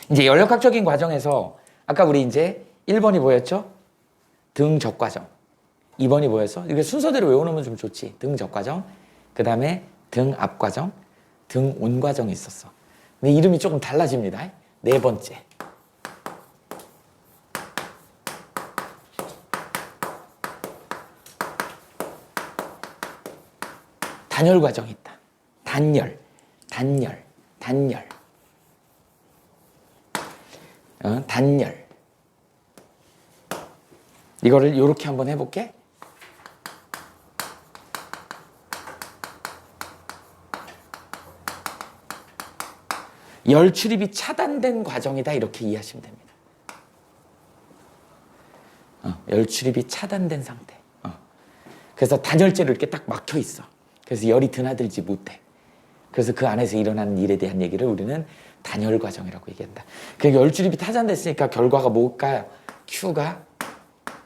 이제 연력학적인 과정에서 아까 우리 이제 1번이 뭐였죠? 등적 과정. 2번이 뭐였어? 이게 순서대로 외워놓으면 좀 좋지. 등적 과정, 그 다음에 등압 과정, 등온 과정이 있었어. 근데 이름이 조금 달라집니다. 네 번째. 단열 과정이 있다. 단열. 단열. 이거를 이렇게 한번 해볼게. 열 출입이 차단된 과정이다 이렇게 이해하시면 됩니다. 열 출입이 차단된 상태. 그래서 단열재로 이렇게 딱 막혀 있어. 그래서 열이 드나들지 못해. 그래서 그 안에서 일어나는 일에 대한 얘기를 우리는 단열 과정이라고 얘기한다. 그러니까 열 출입이 차단됐으니까 결과가 뭘까요? Q가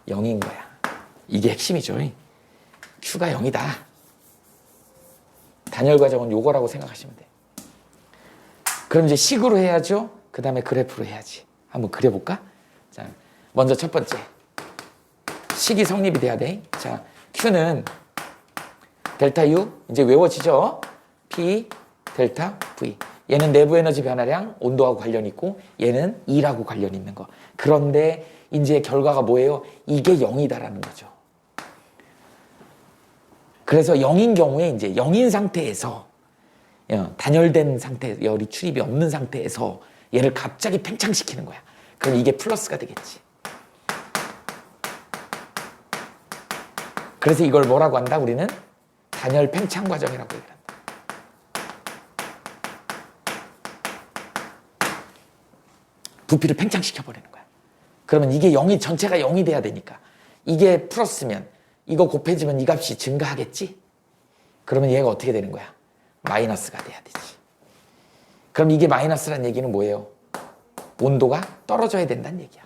0인 거야. 이게 핵심이죠. Q가 0이다. 단열 과정은 요거라고 생각하시면 돼. 그럼 이제 식으로 해야죠. 그 다음에 그래프로 해야지. 한번 그려볼까? 자, 먼저 첫 번째. 식이 성립이 돼야 돼. 자, Q는 델타 U, 이제 외워지죠? P, 델타 V. 얘는 내부 에너지 변화량, 온도하고 관련이 있고 얘는 E라고 관련이 있는 거. 그런데 이제 결과가 뭐예요? 이게 0이다라는 거죠. 그래서 0인 경우에 이제 0인 상태에서 단열된 상태, 열이 출입이 없는 상태에서 얘를 갑자기 팽창시키는 거야. 그럼 이게 플러스가 되겠지. 그래서 이걸 뭐라고 한다? 우리는 단열 팽창 과정이라고 얘기한다. 부피를 팽창시켜버리는 거야. 그러면 이게 0이 전체가 0이 돼야 되니까 이게 플러스면 이거 곱해지면 이 값이 증가하겠지? 그러면 얘가 어떻게 되는 거야? 마이너스가 돼야 되지. 그럼 이게 마이너스란 얘기는 뭐예요? 온도가 떨어져야 된다는 얘기야.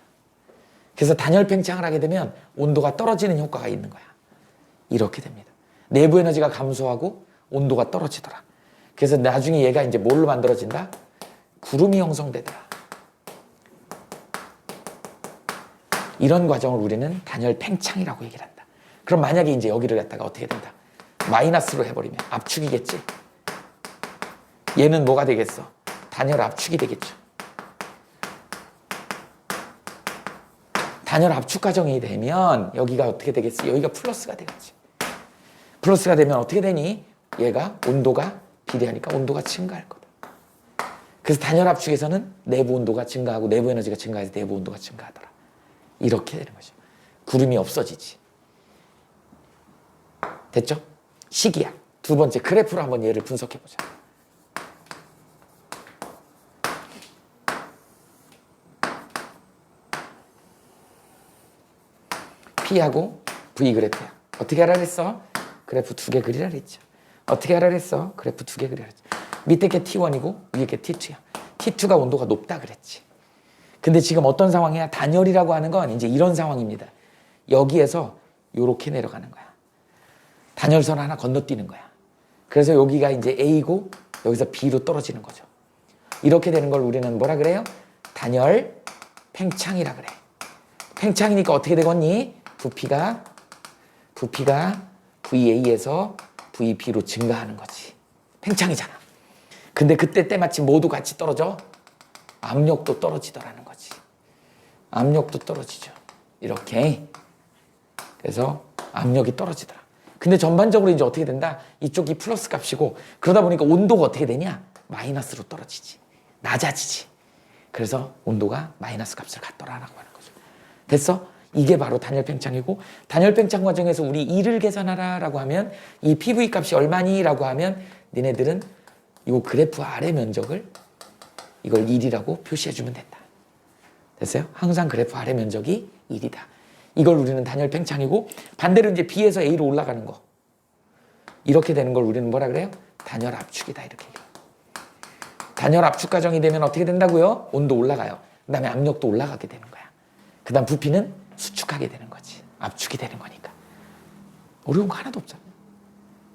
그래서 단열 팽창을 하게 되면 온도가 떨어지는 효과가 있는 거야. 이렇게 됩니다. 내부 에너지가 감소하고 온도가 떨어지더라. 그래서 나중에 얘가 이제 뭘로 만들어진다? 구름이 형성되더라. 이런 과정을 우리는 단열 팽창이라고 얘기를 한다. 그럼 만약에 이제 여기를 갖다가 어떻게 된다? 마이너스로 해버리면 압축이겠지? 얘는 뭐가 되겠어? 단열 압축이 되겠죠. 단열 압축 과정이 되면 여기가 어떻게 되겠어? 여기가 플러스가 되겠지. 플러스가 되면 어떻게 되니? 얘가 온도가 비례하니까 온도가 증가할 거다. 그래서 단열 압축에서는 내부 온도가 증가하고 내부 에너지가 증가해서 내부 온도가 증가하더라. 이렇게 되는 거죠. 구름이 없어지지. 됐죠? 식이야. 두 번째 그래프로 한번 얘를 분석해보자. P하고 V 그래프야. 어떻게 하라 그랬어? 그래프 두 개 그리라 그랬죠. 어떻게 하라 그랬어? 그래프 두 개 그리라 그랬죠. 밑에 게 T1이고 위에 게 T2야. T2가 온도가 높다 그랬지. 근데 지금 어떤 상황이야? 단열이라고 하는 건 이제 이런 상황입니다. 여기에서 요렇게 내려가는 거야. 단열선 하나 건너뛰는 거야. 그래서 여기가 이제 A고 여기서 B로 떨어지는 거죠. 이렇게 되는 걸 우리는 뭐라 그래요? 단열 팽창이라 그래. 팽창이니까 어떻게 되겠니? 부피가 VA에서 VB로 증가하는 거지. 팽창이잖아. 근데 그때 때마침 모두 같이 떨어져? 압력도 떨어지더라는 거지. 압력도 떨어지죠. 이렇게. 그래서 압력이 떨어지더라. 근데 전반적으로 이제 어떻게 된다? 이쪽이 플러스 값이고 그러다 보니까 온도가 어떻게 되냐? 마이너스로 떨어지지. 낮아지지. 그래서 온도가 마이너스 값을 갖더라라고 하는 거죠. 됐어? 이게 바로 단열 팽창이고 단열 팽창 과정에서 우리 E를 계산하라라고 하면 이 PV 값이 얼마니? 라고 하면 니네들은 이 그래프 아래 면적을 이걸 1이라고 표시해주면 된다. 됐어요? 항상 그래프 아래 면적이 1이다. 이걸 우리는 단열 팽창이고 반대로 이제 B에서 A로 올라가는 거. 이렇게 되는 걸 우리는 뭐라 그래요? 단열 압축이다. 이렇게. 단열 압축 과정이 되면 어떻게 된다고요? 온도 올라가요. 그 다음에 압력도 올라가게 되는 거야. 그 다음 부피는 수축하게 되는 거지. 압축이 되는 거니까. 어려운 거 하나도 없잖아.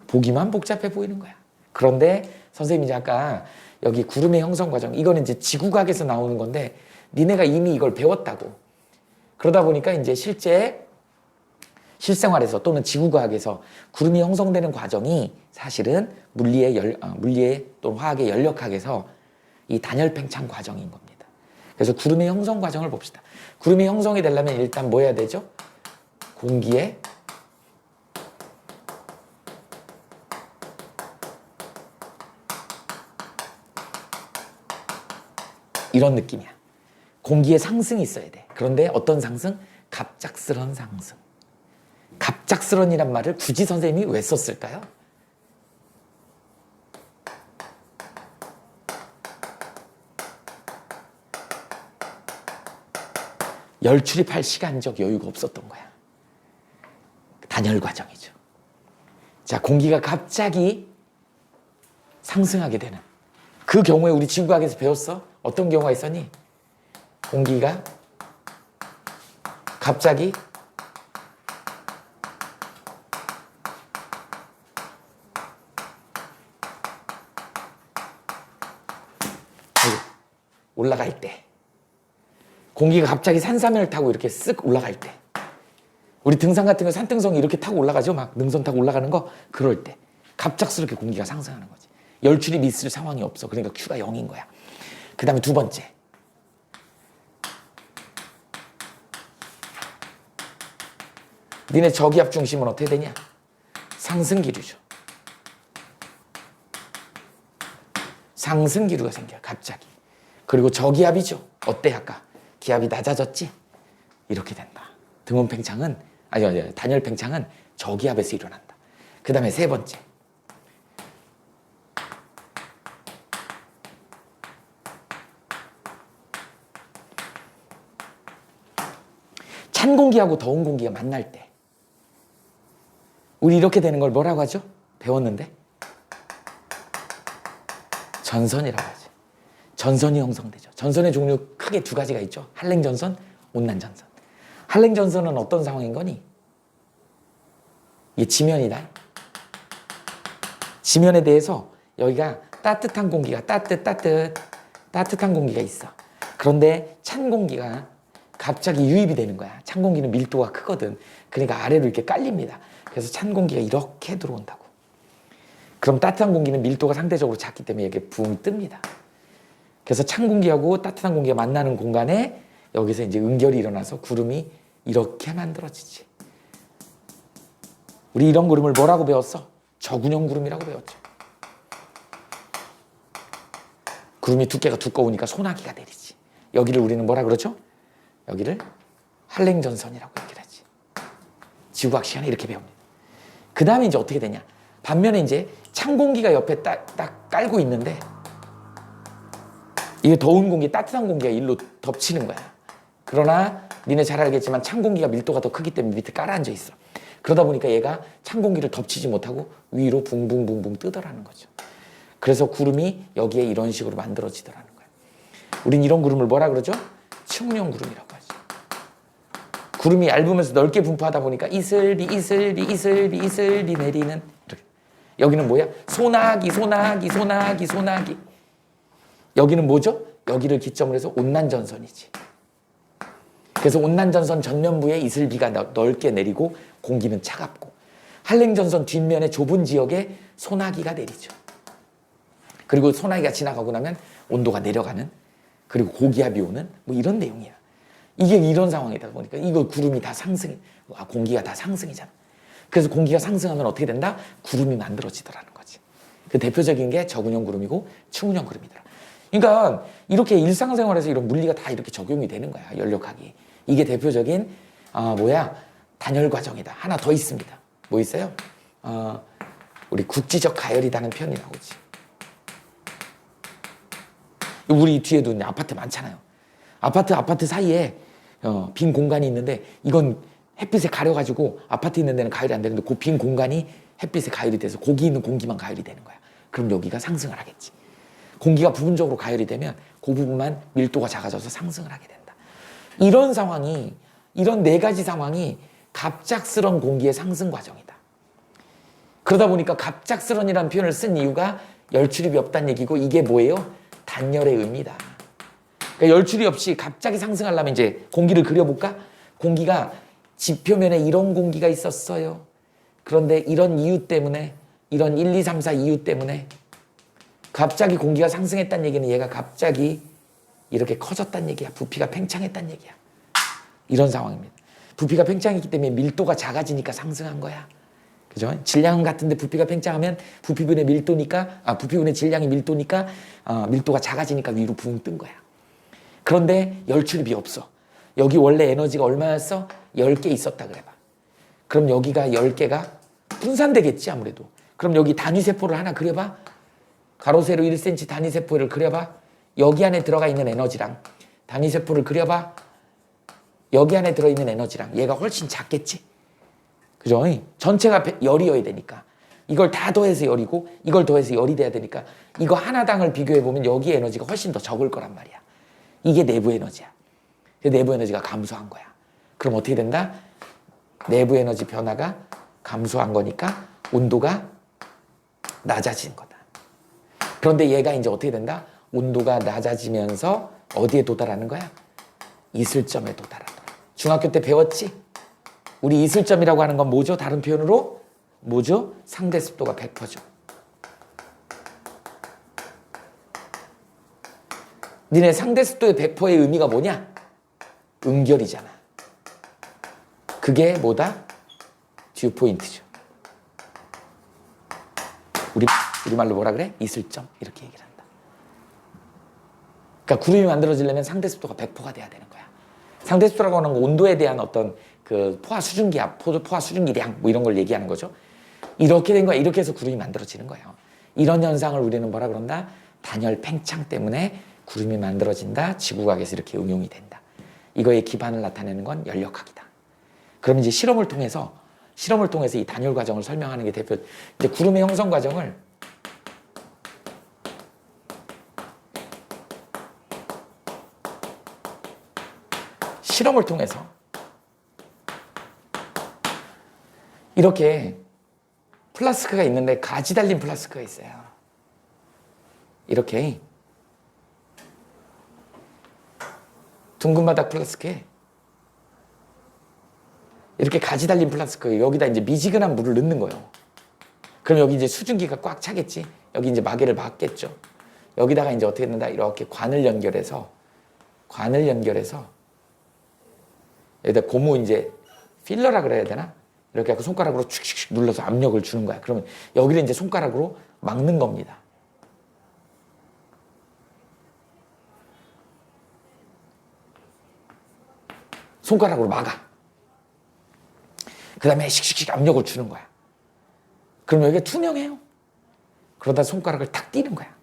보기만 복잡해 보이는 거야. 그런데 선생님이 아까 여기 구름의 형성 과정, 이거는 이제 지구과학에서 나오는 건데 니네가 이미 이걸 배웠다고. 그러다 보니까 이제 실생활에서 또는 지구과학에서 구름이 형성되는 과정이 사실은 물리의 또는 화학의 연력학에서 이 단열 팽창 과정인 겁니다. 그래서 구름의 형성 과정을 봅시다. 구름이 형성이 되려면 일단 뭐 해야 되죠? 공기에 이런 느낌이야. 공기의 상승이 있어야 돼. 그런데 어떤 상승? 갑작스런 상승. 갑작스런이란 말을 굳이 선생님이 왜 썼을까요? 열출입할 시간적 여유가 없었던 거야. 단열 과정이죠. 자, 공기가 갑자기 상승하게 되는 그 경우에 우리 지구과학에서 배웠어? 어떤 경우가 있었니? 공기가 갑자기 올라갈 때, 공기가 갑자기 산사면을 타고 이렇게 쓱 올라갈 때, 우리 등산 같은 거 산등성이 이렇게 타고 올라가죠. 막 능선 타고 올라가는 거. 그럴 때 갑작스럽게 공기가 상승하는 거지. 열출입이 있을 상황이 없어. 그러니까 Q가 0인 거야. 그 다음에 두 번째, 니네 저기압 중심은 어떻게 되냐? 상승기류죠. 상승기류가 생겨요. 갑자기. 그리고 저기압이죠. 어때 아까? 기압이 낮아졌지? 이렇게 된다. 등원 팽창은 단열 팽창은 저기압에서 일어난다. 그 다음에 세 번째, 찬 공기하고 더운 공기가 만날 때 우리 이렇게 되는 걸 뭐라고 하죠? 배웠는데 전선이라고 하죠. 전선이 형성되죠. 전선의 종류 크게 두 가지가 있죠. 한랭전선, 온난전선. 한랭전선은 어떤 상황인 거니? 이게 지면이다. 지면에 대해서 여기가 따뜻한 공기가 따뜻한 공기가 있어. 그런데 찬 공기가 갑자기 유입이 되는 거야. 찬 공기는 밀도가 크거든. 그러니까 아래로 이렇게 깔립니다. 그래서 찬 공기가 이렇게 들어온다고. 그럼 따뜻한 공기는 밀도가 상대적으로 작기 때문에 이게 붕 뜹니다. 그래서 찬 공기하고 따뜻한 공기가 만나는 공간에 여기서 이제 응결이 일어나서 구름이 이렇게 만들어지지. 우리 이런 구름을 뭐라고 배웠어? 저군형 구름이라고 배웠죠. 구름이 두께가 두꺼우니까 소나기가 내리지. 여기를 우리는 뭐라 그러죠? 여기를 한랭전선이라고 얘기를 하지. 지구과학 시간에 이렇게 배웁니다. 그 다음에 이제 어떻게 되냐? 반면에 이제 찬 공기가 옆에 딱 깔고 있는데 이게 더운 공기, 따뜻한 공기가 일로 덮치는 거야. 그러나 니네 잘 알겠지만 찬 공기가 밀도가 더 크기 때문에 밑에 깔아앉아 있어. 그러다 보니까 얘가 찬 공기를 덮치지 못하고 위로 붕붕붕붕 뜨더라는 거죠. 그래서 구름이 여기에 이런 식으로 만들어지더라는 거야. 우린 이런 구름을 뭐라 그러죠? 측룡 구름이라고 하죠. 구름이 얇으면서 넓게 분포하다 보니까 이슬비 내리는 이렇게. 여기는 뭐야? 소나기. 여기는 뭐죠? 여기를 기점으로 해서 온난전선이지. 그래서 온난전선 전면부에 이슬비가 넓게 내리고 공기는 차갑고, 한랭전선 뒷면의 좁은 지역에 소나기가 내리죠. 그리고 소나기가 지나가고 나면 온도가 내려가는, 그리고 고기압이 오는 뭐 이런 내용이야. 이게 이런 상황이다 보니까 이거 구름이 다 공기가 다 상승이잖아. 그래서 공기가 상승하면 어떻게 된다? 구름이 만들어지더라는 거지. 그 대표적인 게 저군형 구름이고 측운형 구름이더라. 그러니까 이렇게 일상생활에서 이런 물리가 다 이렇게 적용이 되는 거야. 연력학이. 이게 대표적인 단열 과정이다. 하나 더 있습니다. 뭐 있어요? 우리 국지적 가열이라는 표현이 나오지. 우리 뒤에도 아파트 많잖아요. 아파트 사이에 빈 공간이 있는데 이건 햇빛에 가려가지고 아파트 있는 데는 가열이 안 되는데 그 빈 공간이 햇빛에 가열이 돼서 거기 있는 공기만 가열이 되는 거야. 그럼 여기가 상승을 하겠지. 공기가 부분적으로 가열이 되면 그 부분만 밀도가 작아져서 상승을 하게 된다. 이런 상황이, 이런 네 가지 상황이 갑작스런 공기의 상승 과정이다. 그러다 보니까 갑작스런이라는 표현을 쓴 이유가 열출입이 없다는 얘기고, 이게 뭐예요? 단열의 의미다. 그러니까 열출이 없이 갑자기 상승하려면 이제 공기를 그려볼까? 공기가 지표면에 이런 공기가 있었어요. 그런데 이런 이유 때문에, 이런 1, 2, 3, 4 이유 때문에 갑자기 공기가 상승했다는 얘기는 얘가 갑자기 이렇게 커졌다는 얘기야. 부피가 팽창했다는 얘기야. 이런 상황입니다. 부피가 팽창했기 때문에 밀도가 작아지니까 상승한 거야. 그죠? 질량은 같은데 부피가 팽창하면 부피분의 밀도니까, 부피분의 질량이 밀도니까, 밀도가 작아지니까 위로 붕 뜬 거야. 그런데 열출입이 없어. 여기 원래 에너지가 얼마였어? 10개 있었다 그래봐. 그럼 여기가 10개가 분산되겠지 아무래도. 그럼 여기 단위세포를 하나 그려봐. 가로 세로 1cm 단위세포를 그려봐. 여기 안에 들어가 있는 에너지랑 단위세포를 그려봐. 여기 안에 들어있는 에너지랑 얘가 훨씬 작겠지. 그죠? 전체가 열이어야 되니까. 이걸 다 더해서 열이고 이걸 더해서 열이 돼야 되니까 이거 하나당을 비교해보면 여기 에너지가 훨씬 더 적을 거란 말이야. 이게 내부 에너지야. 내부 에너지가 감소한 거야. 그럼 어떻게 된다? 내부 에너지 변화가 감소한 거니까 온도가 낮아진 거다. 그런데 얘가 이제 어떻게 된다? 온도가 낮아지면서 어디에 도달하는 거야? 이슬점에 도달하더라. 중학교 때 배웠지? 우리 이슬점이라고 하는 건 뭐죠? 다른 표현으로 뭐죠? 상대 습도가 100%죠. 니네 상대 습도의 100%의 의미가 뭐냐? 응결이잖아. 그게 뭐다? 듀포인트죠. 우리말로 뭐라 그래? 이슬점 이렇게 얘기를 한다. 그러니까 구름이 만들어지려면 상대 습도가 100%가 돼야 되는 거야. 상대 습도라고 하는 건 온도에 대한 어떤 그 포화 수증기압, 포화 수증기량 뭐 이런 걸 얘기하는 거죠. 이렇게 된 거야. 이렇게 해서 구름이 만들어지는 거예요. 이런 현상을 우리는 뭐라 그런다? 단열 팽창 때문에 구름이 만들어진다. 지구과학에서 이렇게 응용이 된다. 이거의 기반을 나타내는 건 연력학이다. 그럼 이제 실험을 통해서 이 단열 과정을 설명하는 게 대표. 이제 구름의 형성 과정을 실험을 통해서 이렇게 플라스크가 있는데 가지 달린 플라스크가 있어요. 이렇게 둥근 바닥 플라스크에 이렇게 가지 달린 플라스크 여기다 이제 미지근한 물을 넣는 거예요. 그럼 여기 이제 수증기가 꽉 차겠지. 여기 이제 마개를 막겠죠. 여기다가 이제 어떻게 된다? 이렇게 관을 연결해서 여기다 고무 이제 필러라 그래야 되나? 이렇게 하고 손가락으로 축축축 눌러서 압력을 주는 거야. 그러면 여기를 이제 손가락으로 막는 겁니다. 손가락으로 막아. 그 다음에 씩씩씩 압력을 주는 거야. 그럼 여기가 투명해요. 그러다 손가락을 탁 띄는 거야.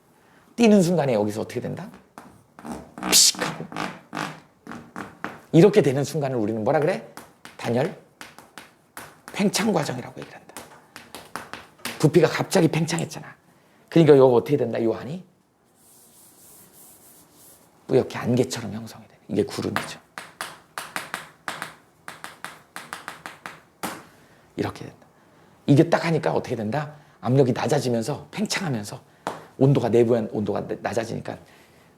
띄는 순간에 여기서 어떻게 된다? 피식 하고. 이렇게 되는 순간을 우리는 뭐라 그래? 단열 팽창 과정이라고 얘기를 한다. 부피가 갑자기 팽창했잖아. 그러니까 이거 어떻게 된다? 이 안이 뿌옇게 안개처럼 형성이 돼. 이게 구름이죠. 이렇게 된다. 이게 딱 하니까 어떻게 된다? 압력이 낮아지면서 팽창하면서 내부의 온도가 낮아지니까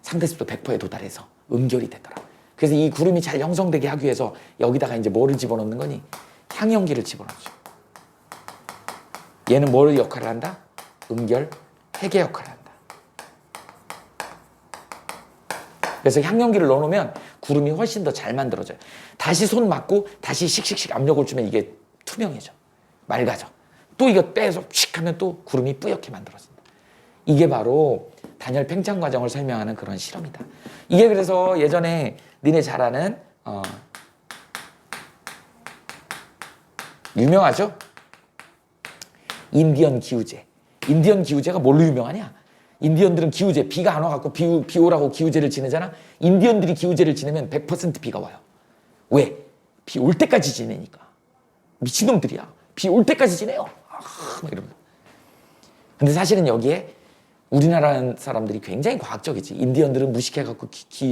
상대습도 100%에 도달해서 응결이 되더라. 그래서 이 구름이 잘 형성되게 하기 위해서 여기다가 이제 뭐를 집어넣는 거니? 향연기를 집어넣죠. 얘는 뭘 역할을 한다? 응결, 해계 역할을 한다. 그래서 향연기를 넣어놓으면 구름이 훨씬 더 잘 만들어져요. 다시 손 맞고 다시 씩씩씩 압력을 주면 이게 투명해져. 맑아져. 또 이거 빼서 씩 하면 또 구름이 뿌옇게 만들어진다. 이게 바로 단열 팽창 과정을 설명하는 그런 실험이다. 이게 그래서 예전에 니네 잘 아는 유명하죠? 인디언 기후제. 인디언 기후제가 뭘로 유명하냐? 인디언들은 기후제, 비가 안 와갖고 비 오라고 기후제를 지내잖아? 인디언들이 기후제를 지내면 100% 비가 와요. 왜? 비 올 때까지 지내니까. 미친놈들이야. 비 올 때까지 지내요. 막 이러면. 근데 사실은 여기에 우리나라 사람들이 굉장히 과학적이지. 인디언들은 무식해갖고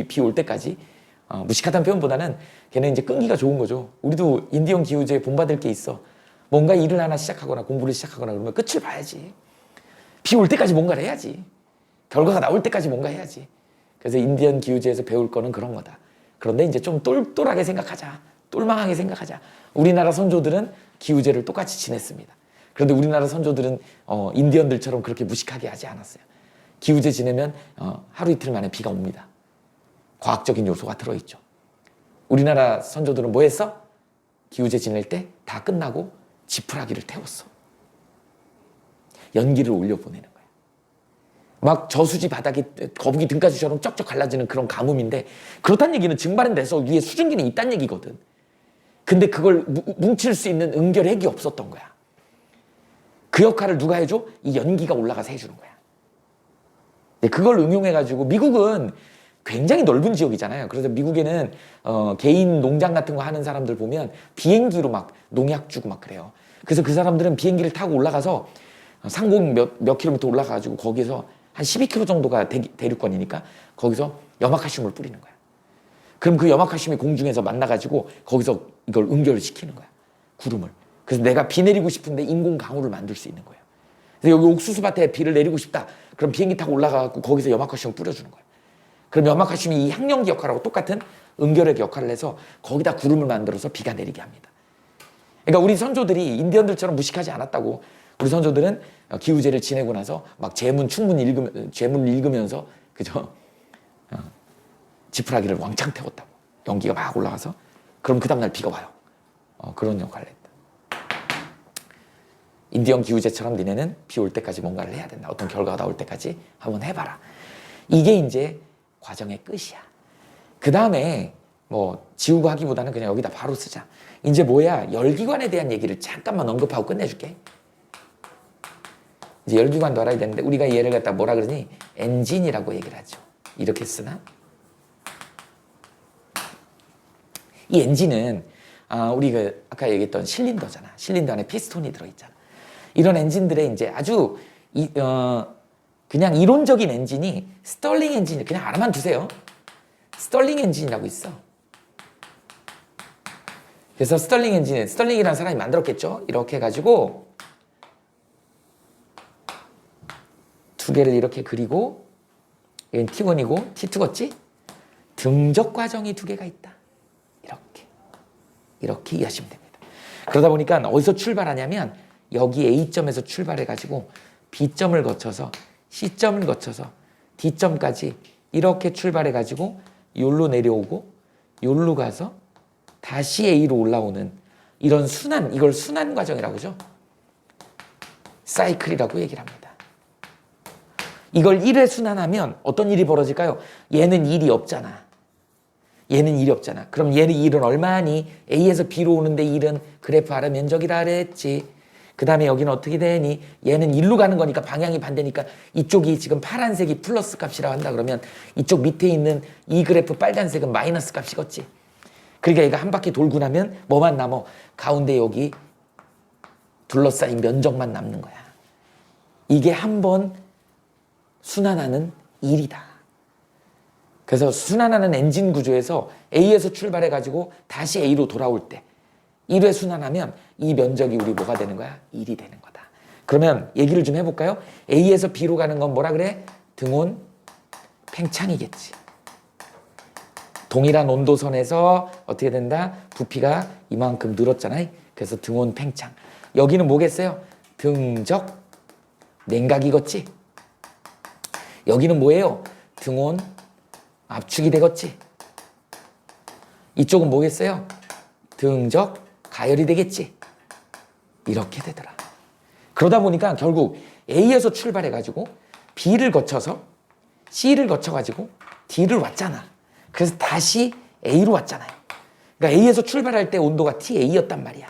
비 올 때까지. 무식하다는 표현보다는 걔는 이제 끈기가 좋은 거죠. 우리도 인디언 기후제에 본받을 게 있어. 뭔가 일을 하나 시작하거나 공부를 시작하거나 그러면 끝을 봐야지. 비 올 때까지 뭔가를 해야지. 결과가 나올 때까지 뭔가 해야지. 그래서 인디언 기후제에서 배울 거는 그런 거다. 그런데 이제 좀 똘똘하게 생각하자. 똘망하게 생각하자. 우리나라 선조들은 기후제를 똑같이 지냈습니다. 그런데 우리나라 선조들은 인디언들처럼 그렇게 무식하게 하지 않았어요. 기후제 지내면 하루 이틀 만에 비가 옵니다. 과학적인 요소가 들어있죠. 우리나라 선조들은 뭐 했어? 기후제 지낼 때 다 끝나고 지푸라기를 태웠어. 연기를 올려보내는 거야. 막 저수지 바닥이 거북이 등가지처럼 쩍쩍 갈라지는 그런 가뭄인데, 그렇다는 얘기는 증발은 돼서 위에 수증기는 있다는 얘기거든. 근데 그걸 뭉칠 수 있는 응결핵이 없었던 거야. 그 역할을 누가 해줘? 이 연기가 올라가서 해주는 거야. 그걸 응용해가지고 미국은 굉장히 넓은 지역이잖아요. 그래서 미국에는 개인 농장 같은 거 하는 사람들 보면 비행기로 막 농약 주고 막 그래요. 그래서 그 사람들은 비행기를 타고 올라가서 상공 몇 킬로미터 올라가가지고 거기서 한 12km 정도가 대륙권이니까 거기서 염화칼슘을 뿌리는 거야. 그럼 그 염화칼슘이 공중에서 만나가지고 거기서 이걸 응결을 시키는 거야. 구름을. 그래서 내가 비 내리고 싶은데 인공 강우를 만들 수 있는 거예요. 그래서 여기 옥수수밭에 비를 내리고 싶다. 그럼 비행기 타고 올라가고 거기서 염화칼슘을 뿌려주는 거예요. 그럼 염화칼슘이 이 항연기 역할하고 똑같은 응결핵 역할을 해서 거기다 구름을 만들어서 비가 내리게 합니다. 그러니까 우리 선조들이 인디언들처럼 무식하지 않았다고. 우리 선조들은 기후제를 지내고 나서 막 제문 읽으면서 그죠? 지푸라기를 왕창 태웠다고. 연기가 막 올라가서 그럼 그 다음날 비가 와요. 그런 역할을 했다. 인디언 기후제처럼 니네는 비 올 때까지 뭔가를 해야 된다. 어떤 결과가 나올 때까지 한번 해봐라. 이게 이제 과정의 끝이야. 그 다음에 뭐 지우고 하기보다는 그냥 여기다 바로 쓰자. 이제 뭐야? 열기관에 대한 얘기를 잠깐만 언급하고 끝내줄게. 이제 열기관도 알아야 되는데 우리가 얘를 갖다 뭐라 그러니? 엔진이라고 얘기를 하죠. 이렇게 쓰나? 이 엔진은 우리가 아까 얘기했던 실린더잖아. 실린더 안에 피스톤이 들어있잖아. 이런 엔진들의 이제 아주 그냥 이론적인 엔진이 스털링 엔진, 그냥 알아만 두세요. 스털링 엔진이라고 있어. 그래서 스털링 엔진, 스털링이라는 사람이 만들었겠죠. 이렇게 해가지고 두 개를 이렇게 그리고 얘는 T1이고 T2겠지? 등적 과정이 두 개가 있다. 이렇게 이해하시면 됩니다. 그러다 보니까 어디서 출발하냐면 여기 A점에서 출발해가지고 B점을 거쳐서 C점을 거쳐서 D점까지 이렇게 출발해가지고 요로 내려오고 요로 가서 다시 A로 올라오는 이런 순환, 이걸 순환 과정이라고 하죠. 사이클이라고 얘기를 합니다. 이걸 1회 순환하면 어떤 일이 벌어질까요? 얘는 일이 없잖아. 얘는 일이 없잖아. 그럼 얘는 일은 얼마니? A에서 B로 오는데 일은 그래프 아래 면적이라 그랬지. 그 다음에 여기는 어떻게 되니? 얘는 일로 가는 거니까 방향이 반대니까 이쪽이 지금 파란색이 플러스 값이라고 한다 그러면 이쪽 밑에 있는 이 그래프 빨간색은 마이너스 값이겠지. 그러니까 얘가 한 바퀴 돌고 나면 뭐만 남어? 가운데 여기 둘러싸인 면적만 남는 거야. 이게 한 번 순환하는 일이다. 그래서 순환하는 엔진 구조에서 A에서 출발해가지고 다시 A로 돌아올 때 1회 순환하면 이 면적이 우리 뭐가 되는 거야? 1이 되는 거다. 그러면 얘기를 좀 해볼까요? A에서 B로 가는 건 뭐라 그래? 등온 팽창이겠지. 동일한 온도선에서 어떻게 된다? 부피가 이만큼 늘었잖아요. 그래서 등온 팽창. 여기는 뭐겠어요? 등적 냉각이겠지. 여기는 뭐예요? 등온 압축이 되겠지. 이쪽은 뭐겠어요? 등적 가열이 되겠지. 이렇게 되더라. 그러다 보니까 결국 A에서 출발해가지고 B를 거쳐서 C를 거쳐가지고 D를 왔잖아. 그래서 다시 A로 왔잖아요. 그러니까 A에서 출발할 때 온도가 TA였단 말이야.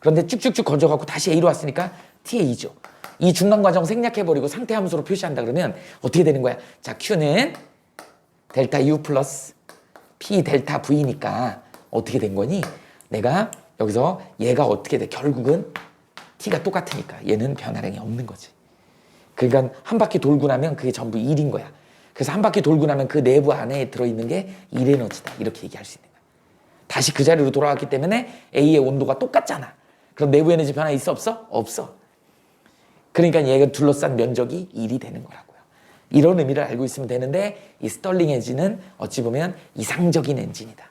그런데 쭉쭉쭉 건져갖고 다시 A로 왔으니까 TA죠. 이 중간 과정 생략해버리고 상태 함수로 표시한다 그러면 어떻게 되는 거야? 자, Q는 델타 U 플러스 P 델타 V니까 어떻게 된 거니? 내가 여기서 얘가 어떻게 돼? 결국은 T가 똑같으니까 얘는 변화량이 없는 거지. 그러니까 한 바퀴 돌고 나면 그게 전부 1인 거야. 그래서 한 바퀴 돌고 나면 그 내부 안에 들어있는 게 1에너지다. 이렇게 얘기할 수 있는 거야. 다시 그 자리로 돌아왔기 때문에 A의 온도가 똑같잖아. 그럼 내부 에너지 변화 있어 없어? 없어. 그러니까 얘가 둘러싼 면적이 1이 되는 거라고요. 이런 의미를 알고 있으면 되는데 이 스털링 엔진은 어찌 보면 이상적인 엔진이다.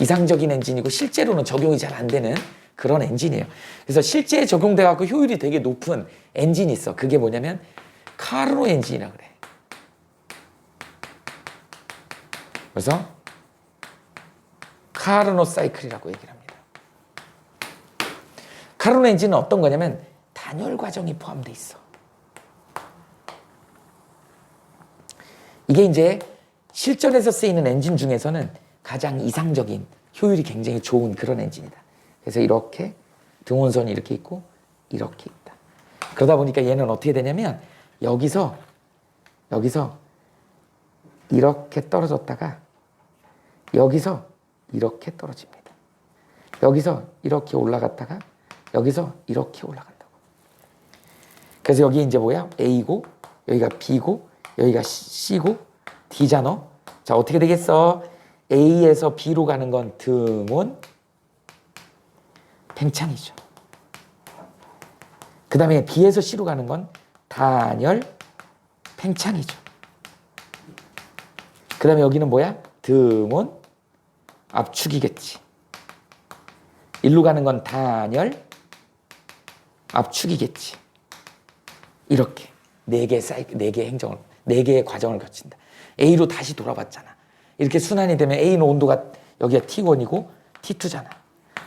이상적인 엔진이고 실제로는 적용이 잘 안 되는 그런 엔진이에요. 그래서 실제에 적용돼 갖고 효율이 되게 높은 엔진이 있어. 그게 뭐냐면 카르노 엔진이라고 그래. 그래서 카르노 사이클이라고 얘기를 합니다. 카르노 엔진은 어떤 거냐면 단열 과정이 포함되어 있어. 이게 이제 실전에서 쓰이는 엔진 중에서는 가장 이상적인 효율이 굉장히 좋은 그런 엔진이다. 그래서 이렇게 등원선이 이렇게 있고 이렇게 있다. 그러다 보니까 얘는 어떻게 되냐면 여기서 이렇게 떨어졌다가 여기서 이렇게 떨어집니다. 여기서 이렇게 올라갔다가 여기서 이렇게 올라간다고. 그래서 여기 이제 뭐야? A고 여기가 B고 여기가 C고 D잖아. 자, 어떻게 되겠어? A에서 B로 가는 건 등원 팽창이죠. 그 다음에 B에서 C로 가는 건 단열 팽창이죠. 그 다음에 여기는 뭐야? 등원 압축이겠지. 일로 가는 건 단열 압축이겠지. 이렇게 네 개의 과정을 거친다. A로 다시 돌아봤잖아. 이렇게 순환이 되면 A는 온도가 여기가 T1이고 T2잖아.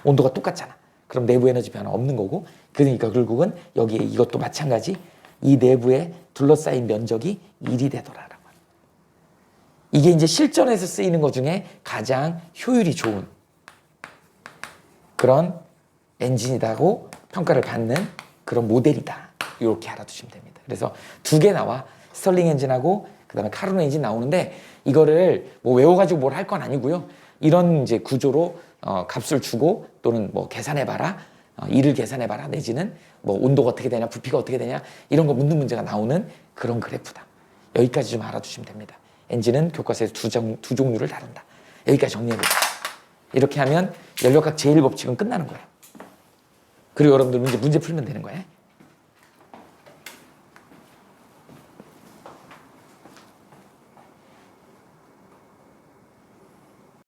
온도가 똑같잖아. 그럼 내부 에너지 변화 없는 거고, 그러니까 결국은 여기에 이것도 마찬가지 이 내부에 둘러싸인 면적이 1이 되더라라고. 이게 이제 실전에서 쓰이는 것 중에 가장 효율이 좋은 그런 엔진이라고 평가를 받는 그런 모델이다. 이렇게 알아두시면 됩니다. 그래서 두 개 나와. 스털링 엔진하고 그다음에 카르노 엔진 나오는데 이거를 뭐 외워가지고 뭘 할 건 아니고요. 이런 이제 구조로 값을 주고 또는 뭐 계산해봐라, 일을 계산해봐라, 내지는 뭐 온도가 어떻게 되냐, 부피가 어떻게 되냐 이런 거 묻는 문제가 나오는 그런 그래프다. 여기까지 좀 알아두시면 됩니다. 엔진은 교과서에서 두 종류를 다룬다. 여기까지 정리해보자. 이렇게 하면 연력학 제1법칙은 끝나는 거예요. 그리고 여러분들 문제 풀면 되는 거예요.